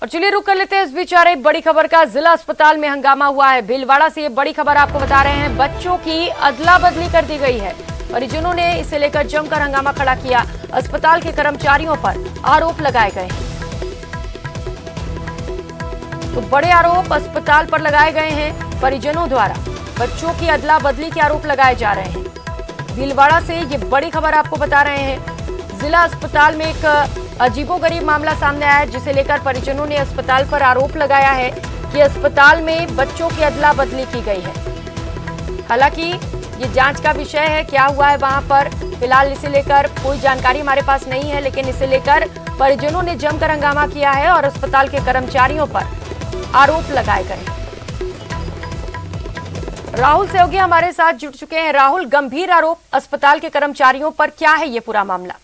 और चलिए रुक कर लेते हैं इस बीच आ रही बड़ी खबर का। जिला अस्पताल में हंगामा हुआ है। भीलवाड़ा से ये बड़ी खबर आपको बता रहे हैं। बच्चों की अदला बदली कर दी गई है। परिजनों ने इसे लेकर जमकर हंगामा खड़ा किया। अस्पताल के कर्मचारियों पर आरोप लगाए गए हैं। तो बड़े आरोप अस्पताल पर लगाए गए हैं परिजनों द्वारा। बच्चों की अदला बदली के आरोप लगाए जा रहे हैं। भीलवाड़ा से ये बड़ी खबर आपको बता रहे हैं। जिला अस्पताल में एक अजीबोगरीब मामला सामने आया है, जिसे लेकर परिजनों ने अस्पताल पर आरोप लगाया है कि अस्पताल में बच्चों की अदला बदली की गई है। हालांकि ये जांच का विषय है, क्या हुआ है वहां पर फिलहाल इसे लेकर कोई जानकारी हमारे पास नहीं है, लेकिन इसे लेकर परिजनों ने जमकर हंगामा किया है और अस्पताल के कर्मचारियों पर आरोप लगाए गए। राहुल सहयोगी हमारे साथ जुड़ चुके हैं। राहुल, गंभीर आरोप अस्पताल के कर्मचारियों पर, क्या है ये पूरा मामला?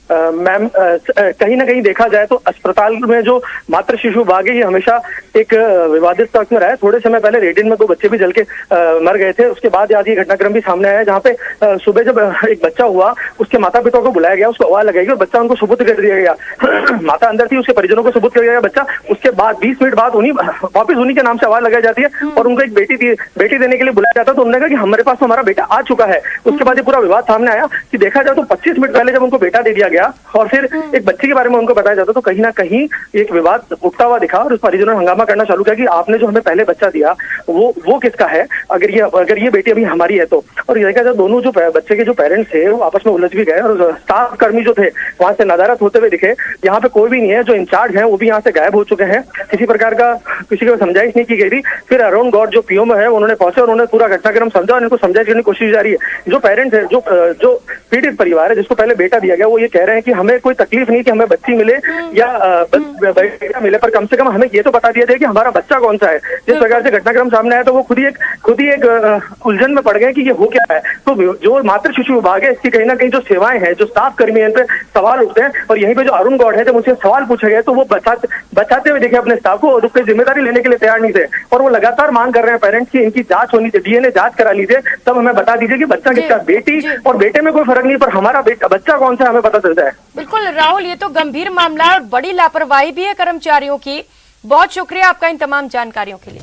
मैम, कहीं ना कहीं देखा जाए तो अस्पताल में जो मातृ शिशु विभाग है ये हमेशा एक विवादित तर्क में रहा है। थोड़े समय पहले रेडिन में 2 बच्चे भी जल के मर गए थे। उसके बाद आज ये घटनाक्रम भी सामने आया, जहाँ पे सुबह जब एक बच्चा हुआ उसके माता पिता को बुलाया गया, उसको आवाज लगाई गई और बच्चा उनको सुपुर्द कर दिया गया। माता अंदर थी, उसके परिजनों को सुपुर्द कर दिया गया बच्चा। उसके बाद 20 मिनट बाद वापिस उन्हीं के नाम से आवाज लगाई जाती है और उनको एक बेटी देने के लिए बुलाया जाता है। तो उन्होंने कहा कि हमारे पास तो हमारा बेटा आ चुका है। उसके बाद ये पूरा विवाद सामने आया कि देखा जाए तो 25 मिनट पहले जब उनको बेटा दे दिया और फिर एक बच्चे के बारे में उनको बताया जाता, तो कहीं ना कहीं एक विवाद उठता हुआ दिखा और उस परिजनों ने हंगामा करना चालू किया कि आपने जो हमें पहले बच्चा दिया वो किसका है, अगर ये बेटी अभी हमारी है तो। और देखा जाए दोनों जो बच्चे के जो पेरेंट्स थे वो आपस में उलझ भी गए और स्टाफ कर्मी जो थे वहां से नदारत होते हुए दिखे। यहाँ पे कोई भी नहीं है, जो इंचार्ज है वो भी यहाँ से गायब हो चुके हैं। किसी प्रकार का किसी को समझाइश नहीं की गई थी। फिर अरुण गौड़ जो पीओ में है उन्होंने पहुंचे और उन्होंने पूरा घटनाक्रम समझा और इनको समझाइश करने की कोशिश जारी है। जो पेरेंट्स है, जो पीड़ित परिवार है जिसको पहले बेटा दिया गया, वो ये कह रहे हैं कि हमें कोई तकलीफ नहीं कि हमें बच्ची मिले या बेटा मिले, पर कम से कम हमें ये तो बता दिया जाए कि हमारा बच्चा कौन सा है। जिस प्रकार से घटनाक्रम सामने आया तो वो खुद ही एक उलझन में पड़ गए कि ये हो क्या है। तो जो मातृ शिशु विभाग है इसकी कहीं ना कहीं जो सेवाएं हैं, जो स्टाफ कर्मी है, इन पे सवाल उठते हैं। और यहीं पे जो अरुण गौड़ है, जब उनसे सवाल पूछे गए तो वो बचाते हुए दिखे अपने स्टाफ को और उसकी जिम्मेदारी लेने के लिए तैयार नहीं थे। और वो लगातार मांग कर रहे हैं पेरेंट्स की इनकी जांच होनी चाहिए, डीएनए जांच करा लीजिए, तब हमें बता दीजिए कि बच्चा किसका। बेटी और बेटे में कोई फर्क नहीं, पर हमारा बच्चा कौन सा है हमें पता चलता है। बिल्कुल राहुल, ये तो गंभीर मामला है और बड़ी लापरवाही भी है कर्मचारियों की। बहुत शुक्रिया आपका इन तमाम जानकारियों के लिए।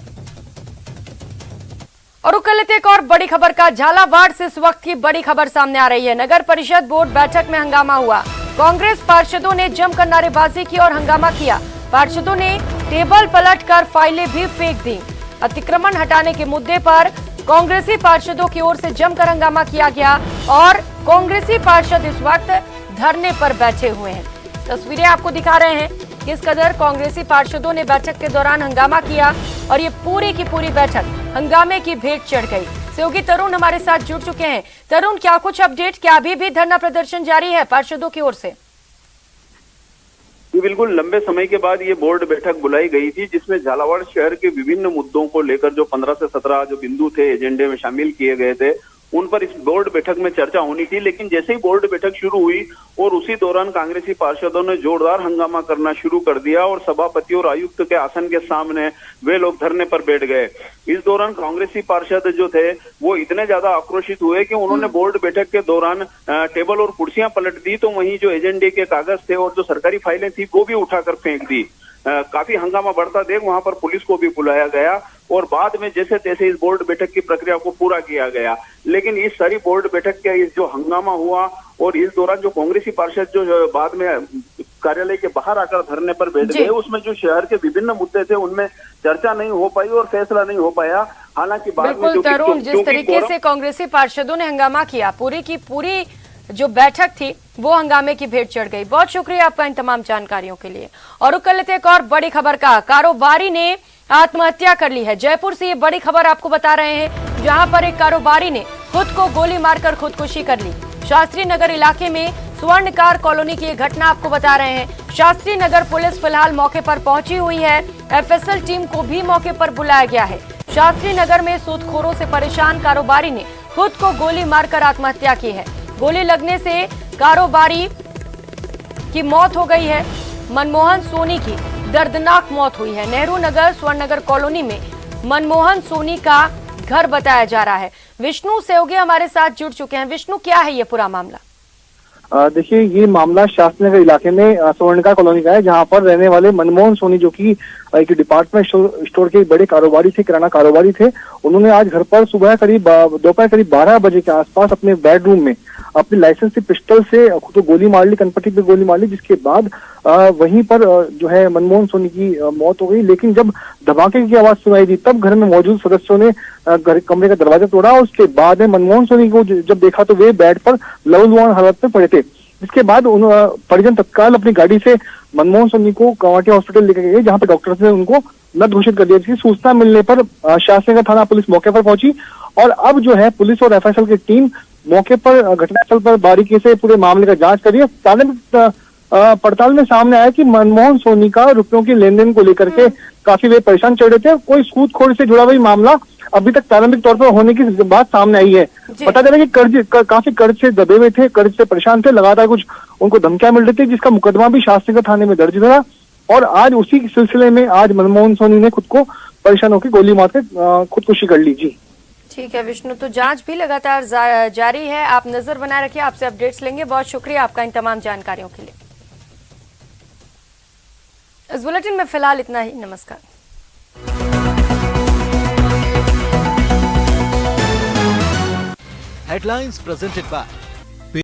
और कल एक और बड़ी खबर का। झालावाड़ से इस वक्त की बड़ी खबर सामने आ रही है। नगर परिषद बोर्ड बैठक में हंगामा हुआ। कांग्रेस पार्षदों ने जमकर नारेबाजी की और हंगामा किया। पार्षदों ने टेबल पलटकर फाइलें भी फेंक दी। अतिक्रमण हटाने के मुद्दे पर कांग्रेसी पार्षदों की ओर से जमकर हंगामा किया गया और कांग्रेसी पार्षद इस वक्त धरने पर बैठे हुए हैं। तस्वीरें आपको दिखा रहे हैं किस कदर कांग्रेसी पार्षदों ने बैठक के दौरान हंगामा किया और ये पूरी की पूरी बैठक हंगामे की भेंट चढ़ गई। सहयोगी तरुण हमारे साथ जुड़ चुके हैं। तरुण, क्या कुछ अपडेट, क्या अभी भी धरना प्रदर्शन जारी है पार्षदों की ओर से? बिल्कुल, लंबे समय के बाद ये बोर्ड बैठक बुलाई गई थी, जिसमें झालावाड़ शहर के विभिन्न मुद्दों को लेकर जो 15 से 17 जो बिंदु थे एजेंडे में शामिल किए गए थे, उन पर इस बोर्ड बैठक में चर्चा होनी थी। लेकिन जैसे ही बोर्ड बैठक शुरू हुई और उसी दौरान कांग्रेसी पार्षदों ने जोरदार हंगामा करना शुरू कर दिया और सभापति और आयुक्त के आसन के सामने वे लोग धरने पर बैठ गए। इस दौरान कांग्रेसी पार्षद जो थे वो इतने ज्यादा आक्रोशित हुए कि उन्होंने बोर्ड बैठक के दौरान टेबल और कुर्सियां पलट दी, तो वहीं जो एजेंडे के कागज थे और जो सरकारी फाइलें थी वो भी उठाकर फेंक दी। काफी हंगामा बढ़ता देख वहां पर पुलिस को भी बुलाया गया और बाद में जैसे तैसे इस बोर्ड बैठक की प्रक्रिया को पूरा किया गया। लेकिन इस सारी बोर्ड बैठक के इस जो हंगामा हुआ और इस दौरान जो कांग्रेसी पार्षद जो बाद में कार्यालय के बाहर आकर धरने पर बैठ गए, उसमें जो शहर के विभिन्न मुद्दे थे उनमें चर्चा नहीं हो पाई और फैसला नहीं हो पाया। हालांकि बाद में तरुण, जिस तरीके से कांग्रेसी पार्षदों ने हंगामा किया, पूरी की पूरी जो बैठक थी वो हंगामे की भेंट चढ़ गई। बहुत शुक्रिया आपका इन तमाम जानकारियों के लिए। और कल एक और बड़ी खबर का। कारोबारी ने आत्महत्या कर ली है। जयपुर से ये बड़ी खबर आपको बता रहे हैं, जहां पर एक कारोबारी ने खुद को गोली मारकर खुदकुशी कर ली। शास्त्री नगर इलाके में स्वर्णकार कॉलोनी की ये घटना आपको बता रहे हैं। शास्त्री नगर पुलिस फिलहाल मौके पर पहुंची हुई है। एफएसएल टीम को भी मौके पर बुलाया गया है। शास्त्री नगर में सूदखोरों से परेशान कारोबारी ने खुद को गोली मारकर आत्महत्या की है। गोली लगने से कारोबारी की मौत हो गई है। मनमोहन सोनी की दर्दनाक मौत हुई है। नेहरू नगर स्वर्णनगर कॉलोनी में मनमोहन सोनी का घर बताया जा रहा है। विष्णु सहयोगी हमारे साथ जुड़ चुके हैं। विष्णु, क्या है ये पूरा मामला? देखिए, ये मामला शास्त्री नगर इलाके में स्वर्णिका कॉलोनी का है, जहां पर रहने वाले मनमोहन सोनी, जो कि एक डिपार्टमेंट स्टोर के बड़े कारोबारी थे, किराना कारोबारी थे। उन्होंने आज घर पर दोपहर करीब 12 बजे के आसपास अपने बेडरूम में अपनी लाइसेंस से पिस्टल से खुद को गोली मार ली, कनपट्टी पे गोली मार ली, जिसके बाद वहीं पर जो है मनमोहन सोनी की मौत हो गई। लेकिन जब धमाके की आवाज सुनाई दी, तब घर में मौजूद सदस्यों ने कमरे का दरवाजा तोड़ा। उसके बाद मनमोहन सोनी को जब देखा तो वे बेड पर लहूलुहान हालत में पड़े थे। इसके बाद परिजन तत्काल अपनी गाड़ी से मनमोहन सोनी को कामाख्या हॉस्पिटल लेकर गए, जहां पर डॉक्टर्स ने उनको मृत घोषित कर दिया। इसकी सूचना मिलने पर शास्त्री नगर थाना पुलिस मौके पर पहुंची और अब जो है पुलिस और एफएसएल की टीम मौके पर घटनास्थल पर बारीकी से पूरे मामले का जांच कर रही है। प्राथमिक पड़ताल में सामने आया कि मनमोहन सोनी का रुपयों की लेन देन को लेकर के काफी वे परेशान चल रहे थे। कोई सूद-खोड़ से जुड़ा हुआ मामला अभी तक प्रारंभिक तौर पर होने की बात सामने आई है। पता चला कि काफी कर्ज से दबे हुए थे, कर्ज से परेशान थे, लगातार कुछ उनको धमकियां मिल रही थी, जिसका मुकदमा भी शास्त्री नगर थाने में दर्ज था। और आज उसी सिलसिले में आज मनमोहन सोनी ने खुद को परेशान होकर गोली मार के खुदकुशी कर ली। जी ठीक है विष्णु, तो जांच भी लगातार जारी है, आप नजर बनाए रखिए, आपसे अपडेट्स लेंगे। बहुत शुक्रिया आपका इन तमाम जानकारियों के लिए। इस बुलेटिन में फिलहाल इतना ही। नमस्कार। Headlines presented by